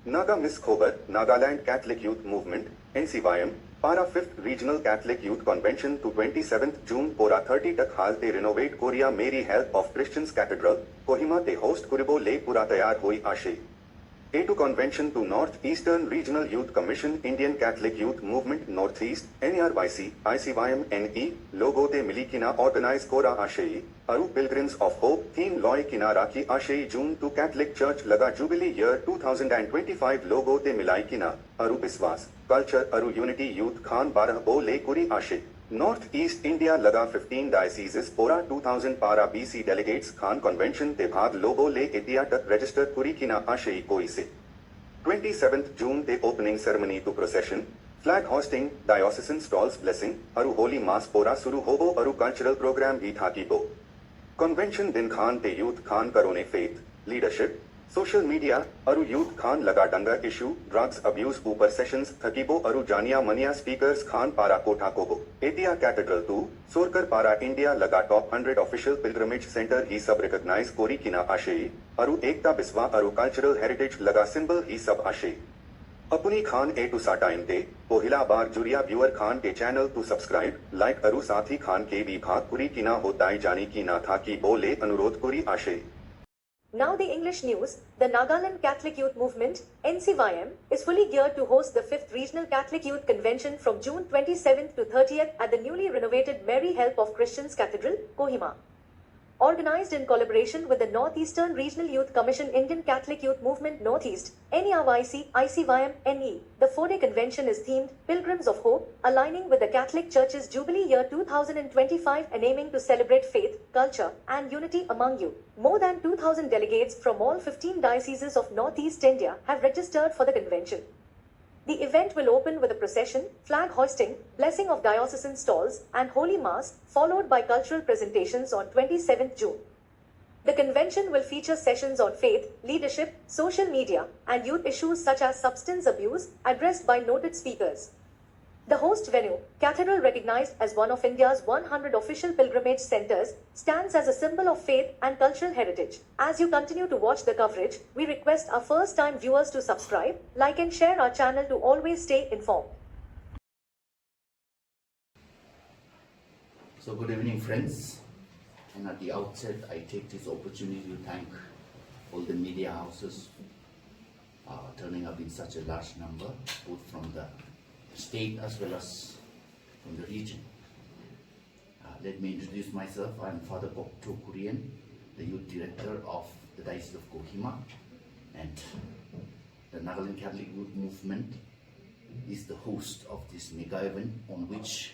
NAGAMESE Khobor, Nagaland Catholic Youth Movement, NCYM, Para 5th Regional Catholic Youth Convention to 27th June Pora 30 Tak Hal Te Renovate Korea Mary Help of Christians Cathedral, Kohima Te Host Kuribo Le Pura Tayar Hoi Ashe. A2 Convention to North-Eastern Regional Youth Commission Indian Catholic Youth Movement Northeast NARYC ICYM NE Logo Te Milikina Organize Kora Ashei Aru Pilgrims of Hope Theme Loy Kina Raki Ashei June to Catholic Church Laga Jubilee Year 2025 Logo Te Milai Kina Aru Biswas Culture Aru Unity Youth Khan Barah Bo Le Kuri Ashe North-East India Laga 15 Dioceses Pora 2000 Para BC Delegates Khan Convention Te Bhag Lobo Le India Tak Register Kuri Kina Ashei Koi Se 27th June Te Opening Ceremony to Procession Flag Hosting Diocesan Stalls Blessing Aru Holy Mass Pora Suru Hobo Aru Cultural Program Hi Thaki Bo Convention Din Khan Te Youth Khan Karone Faith Leadership Social Media Aru Youth Khan Laga Danga Issue Drugs Abuse Upar Sessions Thakibo Aru Jania Mania Speakers Khan Para Kotha Kobo Etia Cathedral 2 Sorkar Para India Laga Top 100 Official Pilgrimage Center Hi Sab Recognize Kori Kina Ashei Aru Ekta Biswa Aru Cultural Heritage Laga Symbol Hi Sab Ashei Apuni Khan A to Satime Te Pohila Bar Juria Viewer Khan Te channel to subscribe like Aru Sathi Khan Ke Bhi Bhag Kuri Kina Hotai Jani Kina Tha Ki Bole Anurodh Kuri Ashei. Now the English news. The Nagaland Catholic Youth Movement, NCYM, is fully geared to host the 5th Regional Catholic Youth Convention from June 27th to 30th at the newly renovated Mary Help of Christians Cathedral, Kohima. Organized in collaboration with the Northeastern Regional Youth Commission Indian Catholic Youth Movement Northeast, NARYC ICYM NE, the 4-day convention is themed Pilgrims of Hope, aligning with the Catholic Church's Jubilee Year 2025 and aiming to celebrate faith, culture, and unity among you. More than 2,000 delegates from all 15 dioceses of Northeast India have registered for the convention. The event will open with a procession, flag hoisting, blessing of diocesan stalls, and Holy Mass, followed by cultural presentations on 27th June. The convention will feature sessions on faith, leadership, social media, and youth issues such as substance abuse, addressed by noted speakers. The host venue, Cathedral, recognized as one of India's 100 official pilgrimage centers, stands as a symbol of faith and cultural heritage. As you continue to watch the coverage, we request our first-time viewers to subscribe, like and share our channel to always stay informed. So good evening, friends. And at the outset, I take this opportunity to thank all the media houses turning up in such a large number, both from the state as well as from the region. Let me introduce myself. I'm Father Bokto Kurian, the Youth Director of the Diocese of Kohima, and the Nagaland Catholic Youth Movement is the host of this mega event on which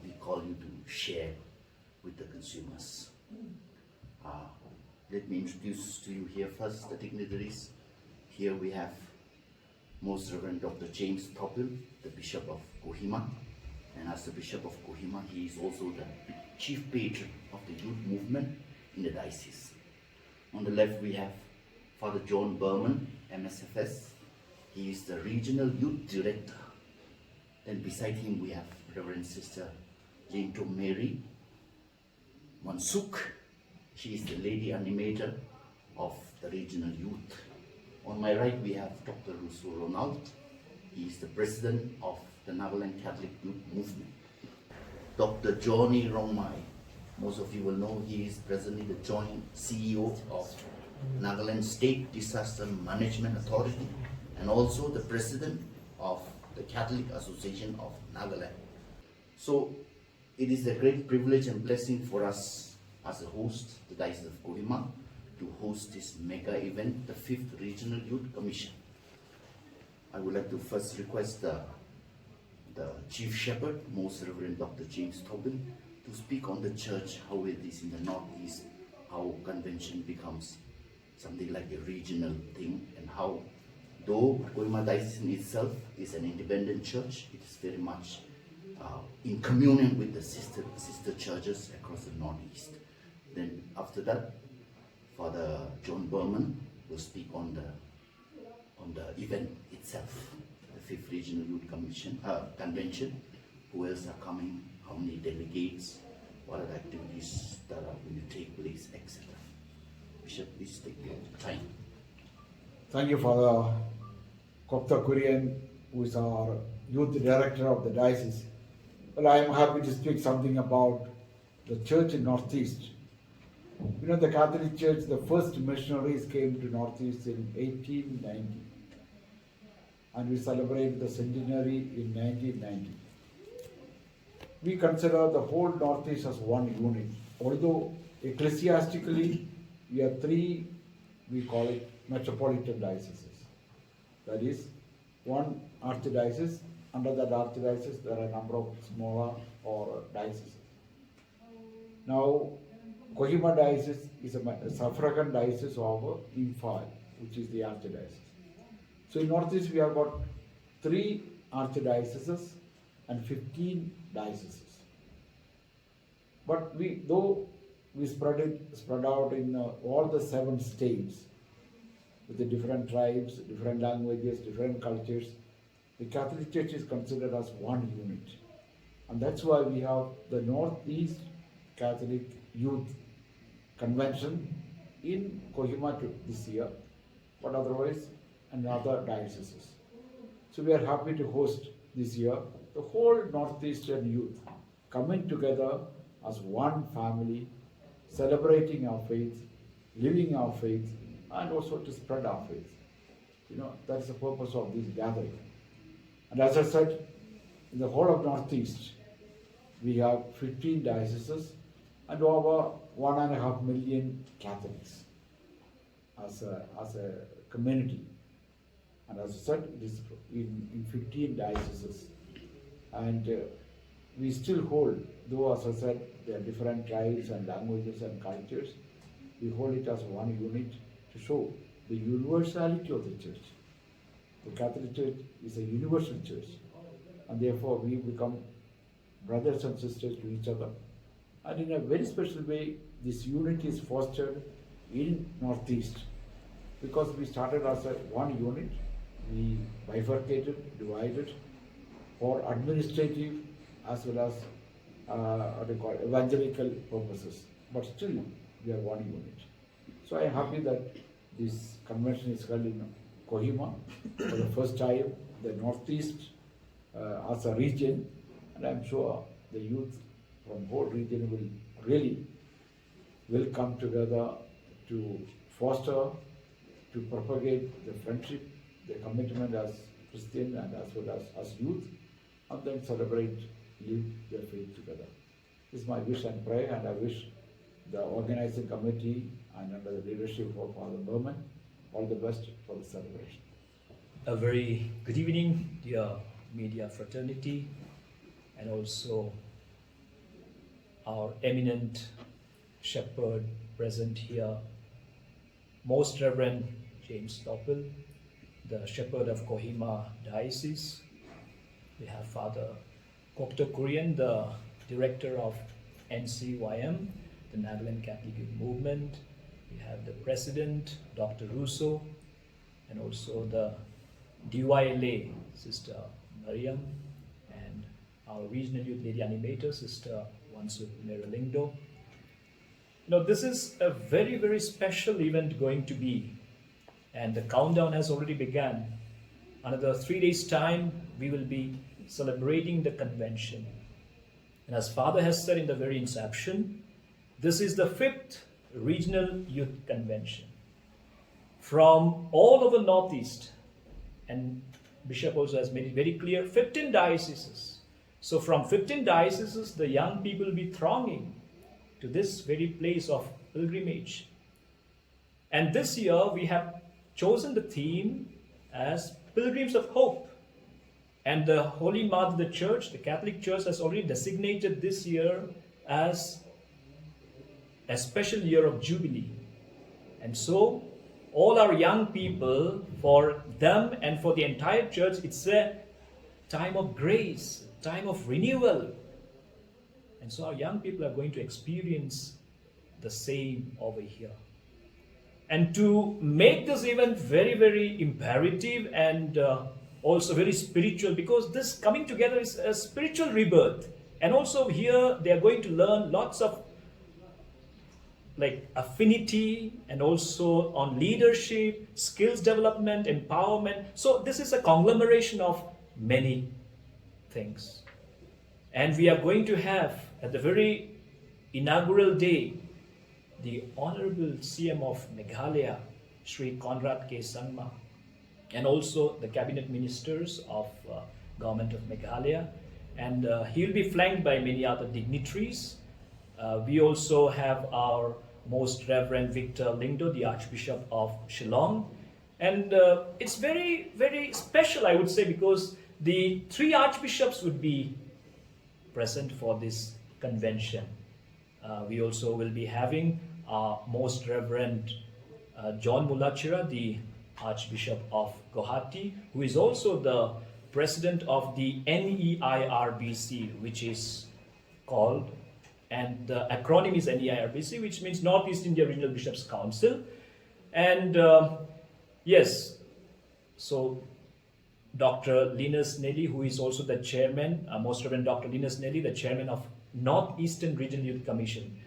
we call you to share with the consumers. Let me introduce to you here first the dignitaries. Here we have Most Reverend Dr. James Topil, the Bishop of Kohima, and as the Bishop of Kohima, he is also the Chief Patron of the youth movement in the diocese. On the left we have Father John Berman, MSFS. He is the Regional Youth Director. Then beside him we have Reverend Sister Linto Mary Mansuk. She is the Lady Animator of the Regional Youth. On my right, we have Dr. Russo Ronald. He is the President of the Nagaland Catholic Youth Movement. Dr. Johnny Romai, most of you will know he is presently the joint CEO of Nagaland State Disaster Management Authority and also the President of the Catholic Association of Nagaland. So it is a great privilege and blessing for us as a host, the Diocese of Kohima, to host this mega event, the 5th Regional Youth Commission. I would like to first request the Chief Shepherd, Most Reverend Dr. James Tobin, to speak on the church, how it is in the Northeast, how convention becomes something like a regional thing, and how, though Kohima Diocese in itself is an independent church, it is very much in communion with the sister churches across the Northeast. Then after that, Father John Berman will speak on the event itself, the 5th Regional Youth Convention. Who else are coming? How many delegates? What are the activities that are going to take place, etc. Bishop, please take your time. Thank you, Father. Kopta who is our youth director of the diocese. Well, I am happy to speak something about the church in Northeast. You know, the Catholic Church, the first missionaries came to Northeast in 1890, and we celebrate the centenary in 1990. We consider the whole Northeast as one unit. Although ecclesiastically we have three, we call it metropolitan dioceses. That is, one archdiocese, under that archdiocese there are a number of smaller or dioceses. Now, Kohima diocese is a suffragan diocese of Imphal, which is the archdiocese. So in Northeast we have got 3 archdioceses and 15 dioceses. But though we spread out in all the 7 states with the different tribes, different languages, different cultures, the Catholic Church is considered as one unit. And that's why we have the Northeast Catholic Youth Convention in Kohima this year, but otherwise in other dioceses. So we are happy to host this year the whole Northeastern youth coming together as one family, celebrating our faith, living our faith, and also to spread our faith. You know, that's the purpose of this gathering. And as I said, in the whole of Northeast, we have 15 dioceses and over 1.5 million Catholics as a community. And as I said, it is in 15 dioceses. And we still hold, though as I said, there are different tribes and languages and cultures, we hold it as one unit to show the universality of the church. The Catholic Church is a universal church, and therefore we become brothers and sisters to each other. And in a very special way, this unity is fostered in Northeast, because we started as a one unit, we bifurcated, divided for administrative as well as evangelical purposes, but still we are one unit. So I am happy that this convention is held in Kohima for the first time, the Northeast as a region, and I am sure the youth from whole region will come together to foster, to propagate the friendship, the commitment as Christian and as well as youth, and then celebrate, live their faith together. This is my wish and prayer, and I wish the organizing committee and under the leadership of Father Berman all the best for the celebration. A very good evening, dear media fraternity, and also our eminent shepherd present here, Most Reverend James Doppel, the shepherd of Kohima Diocese. We have Father Khobor, the director of NCYM, the Nagaland Catholic Youth Movement. We have the president, Dr. Russo, and also the DYLA, Sister Mariam, and our regional youth lady animator, Sister Wansut Meralindo. You know, this is a very, very special event going to be, and the countdown has already begun. Another 3 days' time, we will be celebrating the convention. And as Father has said in the very inception, this is the 5th Regional Youth Convention. From all over Northeast, and Bishop also has made it very clear, 15 dioceses. So from 15 dioceses, the young people will be thronging to this very place of pilgrimage. And this year we have chosen the theme as Pilgrims of Hope. And the Holy Mother, the Church, the Catholic Church, has already designated this year as a special year of Jubilee. And so all our young people, for them and for the entire church, it's a time of grace, a time of renewal. And so our young people are going to experience the same over here. And to make this event very, very imperative and also very spiritual, because this coming together is a spiritual rebirth. And also here they are going to learn lots of like affinity and also on leadership, skills development, empowerment. So this is a conglomeration of many things. And we are going to have at the very inaugural day the Honorable CM of Meghalaya, Sri Conrad K. Sangma, and also the cabinet ministers of government of Meghalaya, and he will be flanked by many other dignitaries. We also have our Most Reverend Victor Lingdo, the Archbishop of Shillong, and it's very, very special, I would say, because the three archbishops would be present for this convention. We also will be having Most Reverend John Mulachira, the Archbishop of Guwahati, who is also the president of the NEIRBC, which is called, and the acronym is NEIRBC, which means Northeast India Regional Bishops Council. And yes, so Dr. Linus Nelly, who is also the chairman, Most Reverend Dr. Linus Nelly, the chairman of Northeastern Regional Youth Commission.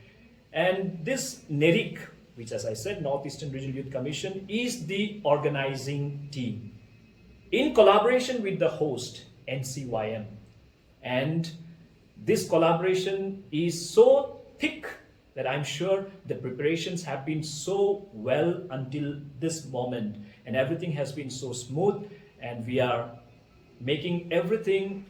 And this NERIC, which, as I said, Northeastern Regional Youth Commission, is the organizing team in collaboration with the host, NCYM. And this collaboration is so thick that I'm sure the preparations have been so well until this moment, and everything has been so smooth, and we are making everything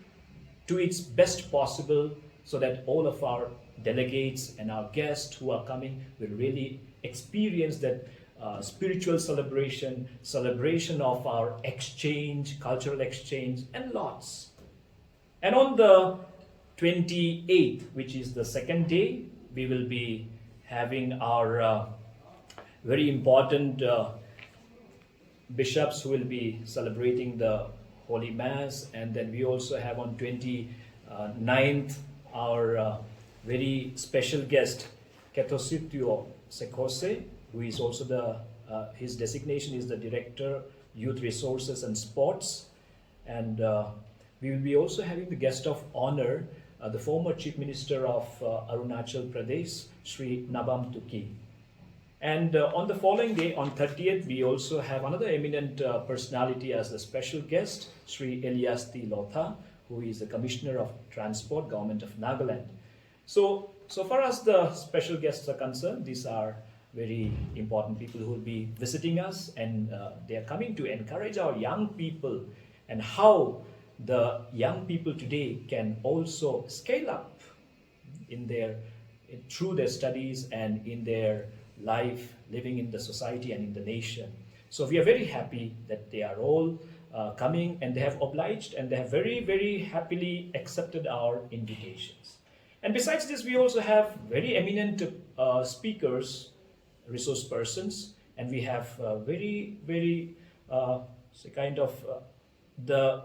to its best possible so that all of our delegates and our guests who are coming will really experience that spiritual celebration of our exchange, cultural exchange, and lots. And on the 28th, which is the second day, we will be having our very important bishops who will be celebrating the Holy Mass. And then we also have on 29th our very special guest, Ketositio Sekose, who is also his designation is the Director, Youth Resources and Sports. And we will be also having the guest of honor, the former Chief Minister of Arunachal Pradesh, Sri Nabam Tuki. And on the following day, on 30th, we also have another eminent personality as a special guest, Sri Elias T. Lotha, who is the Commissioner of Transport, Government of Nagaland. So far as the special guests are concerned, these are very important people who will be visiting us, and they are coming to encourage our young people and how the young people today can also scale up through their studies and in their life, living in the society and in the nation. So we are very happy that they are all coming, and they have obliged, and they have very, very happily accepted our invitations. And besides this, we also have very eminent speakers, resource persons, and we have very, very the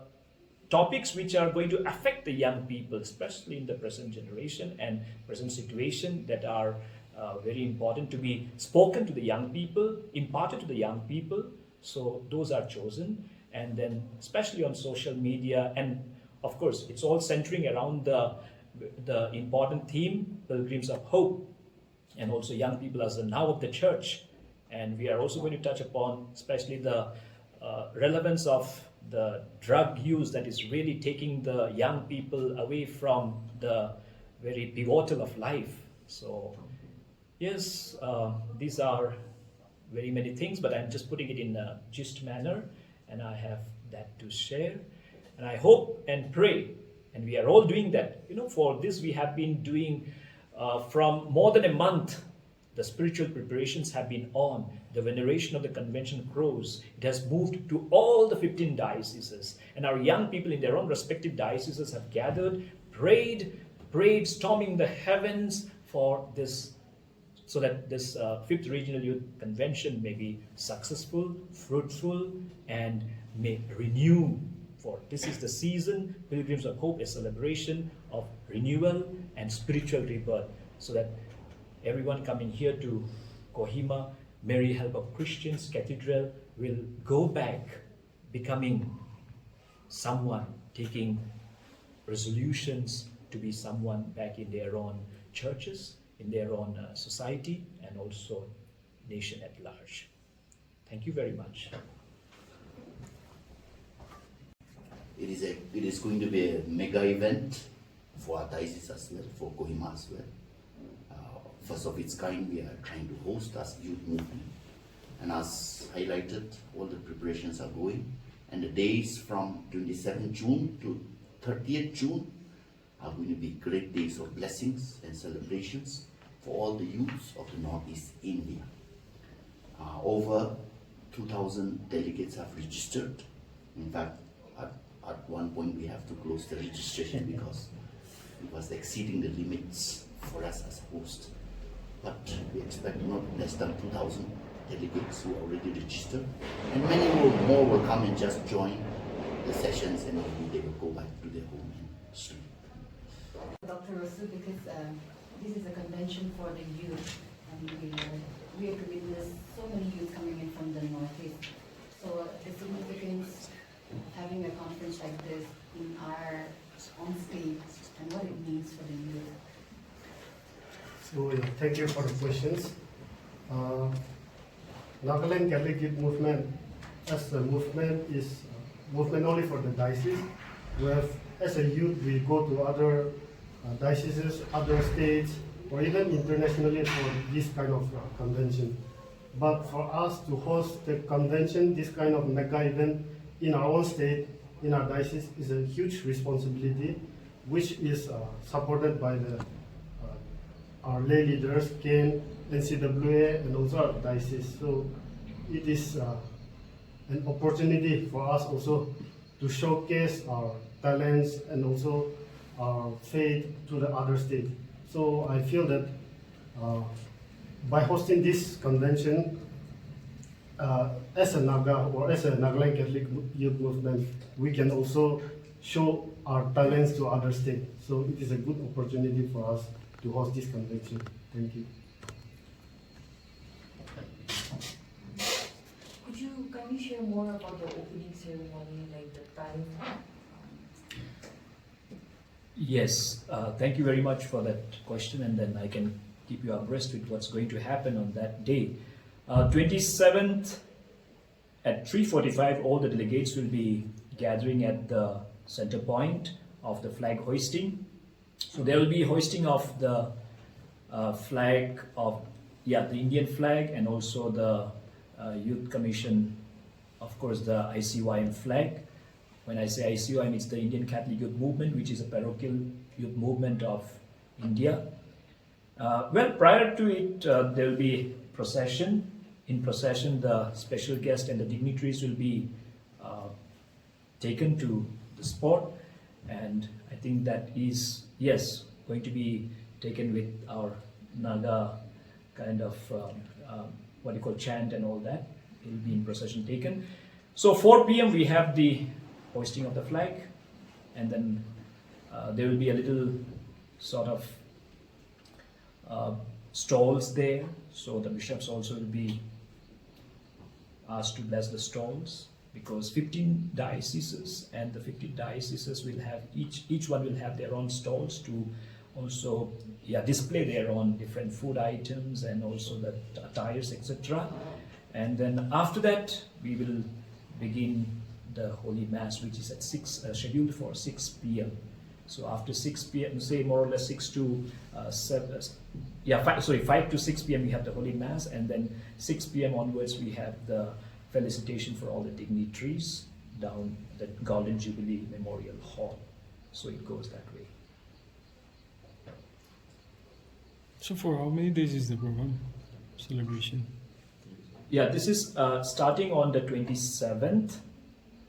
topics which are going to affect the young people, especially in the present generation and present situation, that are very important to be spoken to the young people, imparted to the young people. So those are chosen, and then especially on social media, and of course it's all centering around the important theme, Pilgrims of Hope, and also young people as the now of the church. And we are also going to touch upon especially the relevance of the drug use that is really taking the young people away from the very pivotal of life. So yes, these are very many things, but I'm just putting it in a gist manner, and I have that to share. And I hope and pray, and we are all doing that. For this we have been doing from more than a month. The spiritual preparations have been on. The veneration of the convention grows. It has moved to all the 15 dioceses. And our young people in their own respective dioceses have gathered, prayed, storming the heavens for this, so that this 5th Regional Youth Convention may be successful, fruitful, and may renew. For this is the season, Pilgrims of Hope, a celebration of renewal and spiritual rebirth, so that everyone coming here to Kohima, Mary Help of Christians Cathedral, will go back becoming someone, taking resolutions to be someone back in their own churches in their own society and also nation at large. Thank you very much. It is going to be a mega event for our diocese as well, for Kohima as well. First of its kind, we are trying to host as youth movement. And as highlighted, all the preparations are going. And the days from 27th June to 30th June are going to be great days of blessings and celebrations for all the youths of the Northeast India. Over 2,000 delegates have registered. In fact, at one point we have to close the registration because it was exceeding the limits for us as a host. But we expect not less than 2,000 delegates who are already registered, and many more will come and just join the sessions, and maybe they will go back to their home and sleep. Dr. Rosu, because this is a convention for the youth, and we have to witness so many youth coming in from the Northeast. So the significance of having a conference like this in our own state and what it means for the youth. So thank you for the questions. Nagaland Catholic Youth Movement, as a movement, is movement only for the diocese. We have, as a youth, we go to other dioceses, other states, or even internationally for this kind of convention. But for us to host the convention, this kind of mega event in our own state, in our diocese, is a huge responsibility, which is supported by our lay leaders, Ken, NCWA, and also our diocese. So it is an opportunity for us also to showcase our talents and also our faith to the other states. So I feel that by hosting this convention, as a Naga or as a Nagaland Catholic Youth Movement, we can also show our talents to other states. So it is a good opportunity for us to host this convention. Thank you. Can you share more about the opening ceremony, like the time? Yes, thank you very much for that question, and then I can keep you abreast with what's going to happen on that day. 27th at 3:45, all the delegates will be gathering at the center point of the flag hoisting. So there will be hoisting of the flag of, the Indian flag, and also the Youth Commission, of course, the ICYM flag. When I say ICYM, it's the Indian Catholic Youth Movement, which is a parochial youth movement of India. Well, prior to it, there will be procession. In procession, the special guest and the dignitaries will be taken to the spot, and I think that is, yes, going to be taken with our Naga kind of what you call chant and all that. It will be in procession taken. So 4 p.m. we have the hoisting of the flag, and then there will be a little sort of stalls there. So the bishops also will be asked to bless the stalls, because 15 dioceses, and the 15 dioceses will have each one will have their own stalls to also display their own different food items and also the attires, etc. And then after that we will begin the Holy Mass, which is at scheduled for 6 p.m. So after 6 p.m., say more or less 5 to 6 p.m. we have the Holy Mass, and then 6 p.m. onwards we have the felicitation for all the dignitaries down the Golden Jubilee Memorial Hall. So it goes that way. So for how many days is the program celebration? Yeah, this is starting on the 27th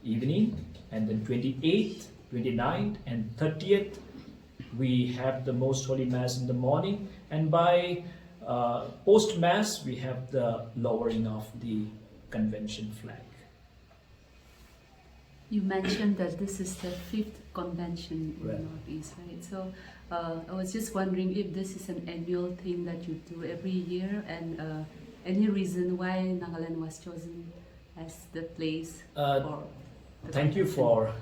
evening, and then 28th, 29th, and 30th we have the Most Holy Mass in the morning, and by post-Mass we have the lowering of the convention flag. You mentioned that this is the 5th convention in Right. the Northeast, right? So I was just wondering if this is an annual thing that you do every year, and any reason why Nagaland was chosen as the place for the Thank you convention? for,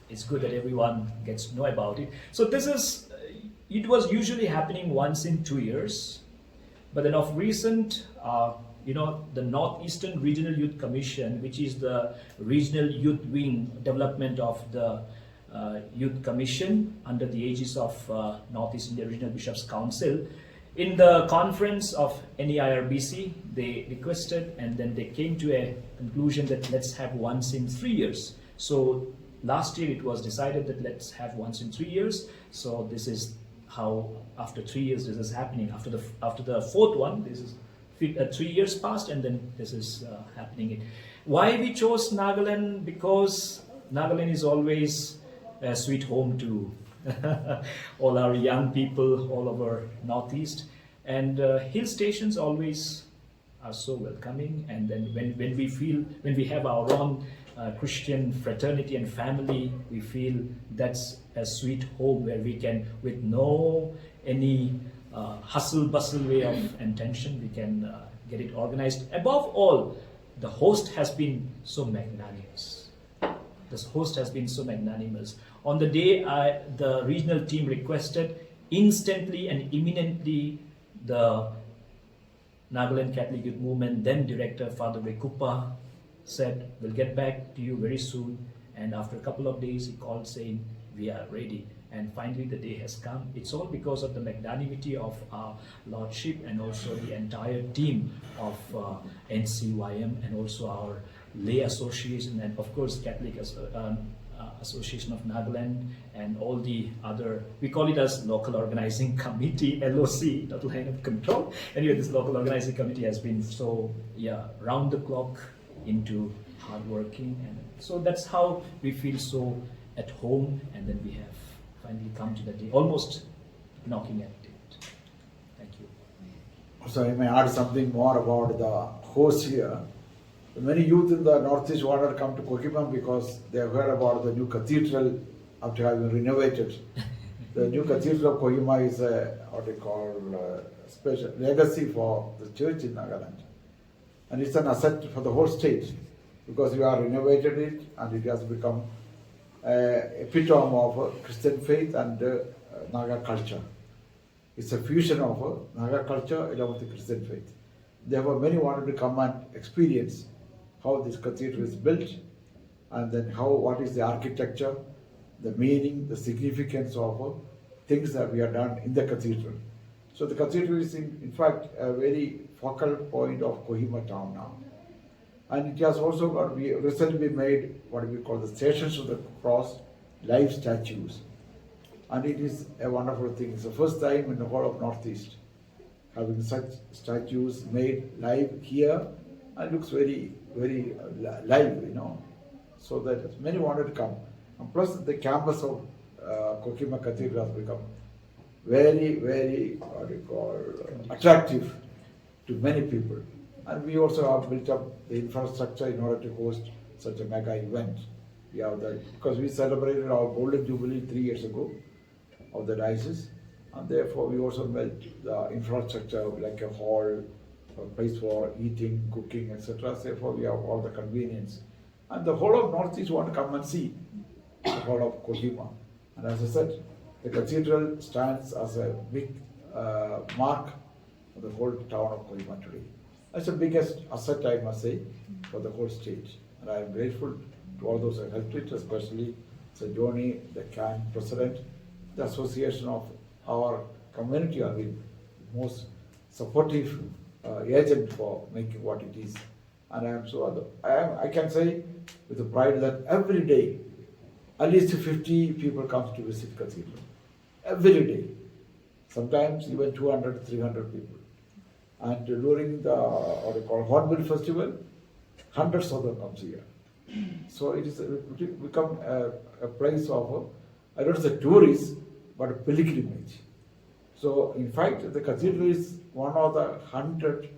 it's good that everyone gets to know about it. So this is, it was usually happening once in 2 years, but then of recent, the Northeastern Regional Youth Commission, which is the regional youth wing development of the Youth Commission under the aegis of Northeast India Regional Bishops Council, in the conference of NEIRBC, they requested and then they came to a conclusion that let's have once in 3 years. So last year it was decided that let's have once in 3 years. So this is how after 3 years this is happening. After the fourth one, this is 3 years passed, and then this is happening. Why we chose Nagaland? Because Nagaland is always a sweet home to all our young people all over Northeast, and hill stations always are so welcoming. And then when we have our own Christian fraternity and family, we feel that's a sweet home where we can, with any hustle bustle way of intention, we can get it organized. Above all, the host has been so magnanimous. The host has been so magnanimous. On the day the regional team requested, instantly and imminently the Nagaland Catholic Youth Movement then director Father Vekupa said, we'll get back to you very soon. And after a couple of days he called saying, we are ready. And finally the day has come. It's all because of the magnanimity of our Lordship and also the entire team of NCYM and also our lay association and of course Catholic Association of Nagaland and all the other, we call it as local organizing committee, LOC, not line of control. Anyway, this local organizing committee has been so round the clock into hardworking, and so that's how we feel so at home. And then we have finally come to the day, almost knocking at it. Thank you. So I may add something more about the host here. Many youth in the Northeast wanted to come to Kohima because they have heard about the new cathedral after having renovated. The new cathedral of Kohima is a special legacy for the church in Nagaland. And it's an asset for the whole state because we have renovated it and it has become an epitome of Christian faith and Naga culture. It's a fusion of Naga culture along with the Christian faith. Therefore, many wanted to come and experience how this cathedral is built, and then what is the architecture, the meaning, the significance of things that we have done in the cathedral. So the cathedral is in fact a very focal point of Kohima town now. And it has also recently made what we call the Stations of the Cross live statues. And it is a wonderful thing. It's the first time in the whole of Northeast having such statues made live here, and looks very, very live, so that many wanted to come. And plus the campus of Kohima Cathedral has become very, very, attractive to many people. And we also have built up the infrastructure in order to host such a mega event. We have because we celebrated our Golden Jubilee 3 years ago of the diocese, and therefore we also built the infrastructure like a hall, a place for eating, cooking, etc. Therefore we have all the convenience. And the whole of Northeast want to come and see the whole of Kohima. And as I said, the cathedral stands as a big mark for the whole town of Kohima today. That's the biggest asset, I must say, for the whole state. And I am grateful to all those who helped it, especially Sir Joni, the CAN president, the association of our community have been most supportive agent for making what it is. And I can say with pride that every day at least 50 people come to visit cathedral. Every day. Sometimes even 200, 300 people. And during the Hornbill Festival, hundreds of them comes here. So it is become a place of, I don't say tourists, but a pilgrimage. So in fact, the cathedral is one of the 100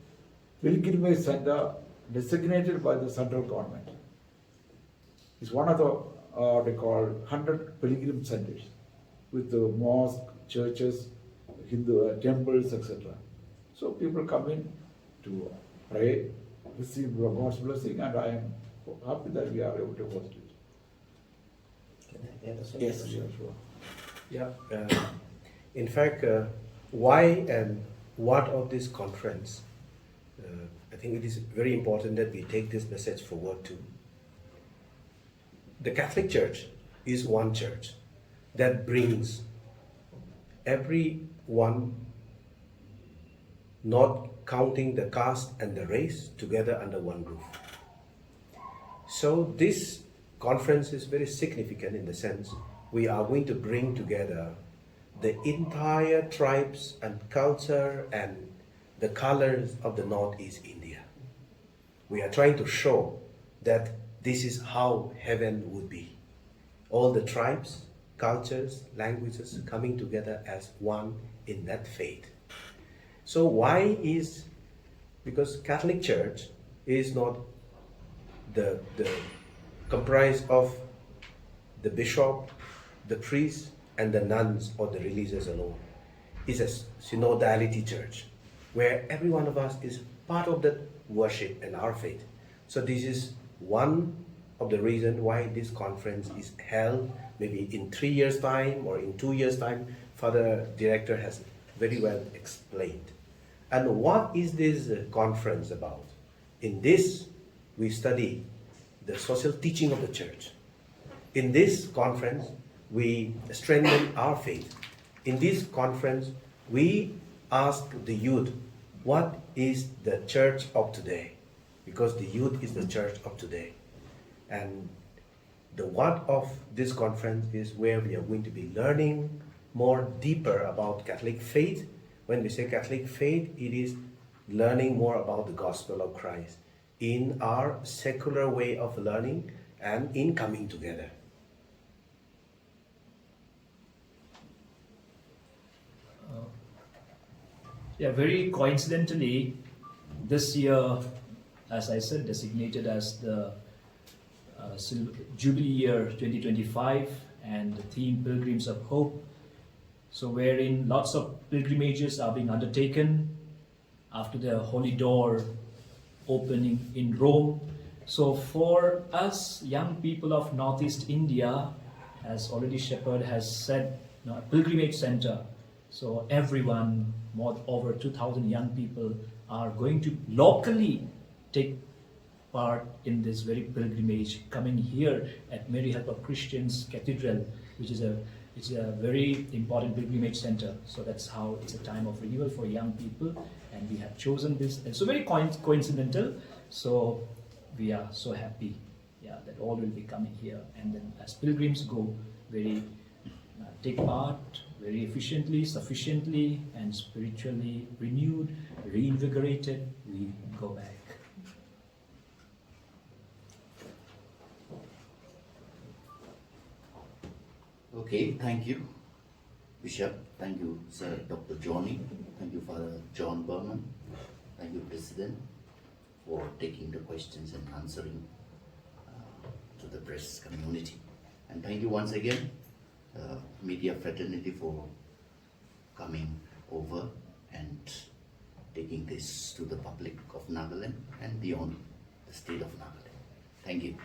pilgrimage center designated by the central government. It's one of the 100 pilgrim centers with the mosque, churches, Hindu temples, etc. So people come in to pray, receive God's blessing, and I am happy that we are able to host it. Can I add something? Yes, sure. Yeah. In fact, why and what of this conference? I think it is very important that we take this message forward too. The Catholic Church is one church that brings everyone, not counting the caste and the race, together under one roof. So this conference is very significant in the sense we are going to bring together the entire tribes and culture and the colors of the Northeast India. We are trying to show that this is how heaven would be. All the tribes, cultures, languages coming together as one in that faith. So why is, because Catholic Church is not the comprised of the bishop, the priest, and the nuns or the religious alone. It's a synodality church where every one of us is part of that worship and our faith. So this is one of the reasons why this conference is held maybe in 3 years' time or in 2 years' time. Father Director has very well explained. And what is this conference about? In this, we study the social teaching of the church. In this conference, we strengthen our faith. In this conference, we ask the youth, what is the church of today? Because the youth is the church of today. And the what of this conference is where we are going to be learning more deeper about Catholic faith. When we say Catholic faith, it is learning more about the gospel of Christ in our secular way of learning and in coming together. Yeah, very coincidentally, this year, as I said, designated as the Jubilee year 2025 and the theme Pilgrims of Hope. So wherein lots of pilgrimages are being undertaken after the Holy Door opening in Rome. So for us young people of Northeast India, as already Shepherd has said, a pilgrimage center. So everyone, over 2,000 young people are going to locally take part in this very pilgrimage, coming here at Mary Help of Christians Cathedral, which is a very important pilgrimage center. So that's how it's a time of renewal for young people, and we have chosen this. And so very coincidental. So we are so happy, that all will be coming here, and then as pilgrims go, take part very efficiently, sufficiently, and spiritually renewed, reinvigorated, we go back. Okay, thank you, Bishop. Thank you, Sir Dr. Johnny. Thank you, Father John Berman. Thank you, President, for taking the questions and answering to the press community. And thank you once again, media fraternity, for coming over and taking this to the public of Nagaland and beyond the state of Nagaland. Thank you.